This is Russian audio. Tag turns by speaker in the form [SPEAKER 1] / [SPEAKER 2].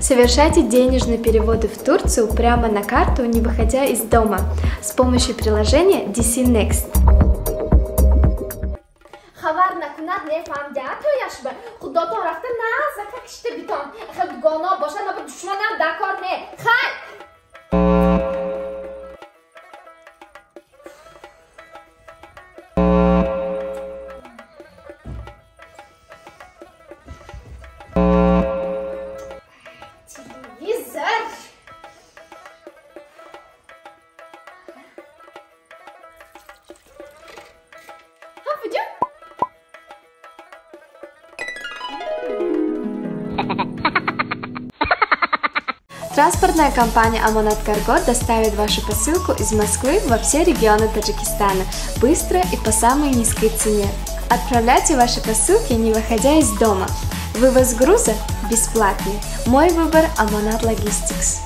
[SPEAKER 1] Совершайте денежные переводы в Турцию прямо на карту, не выходя из дома, с помощью приложения DC Next. Транспортная компания Amonat Kargo доставит вашу посылку из Москвы во все регионы Таджикистана быстро и по самой низкой цене. Отправляйте ваши посылки, не выходя из дома. Вывоз груза бесплатный. Мой выбор Amonat Logistics.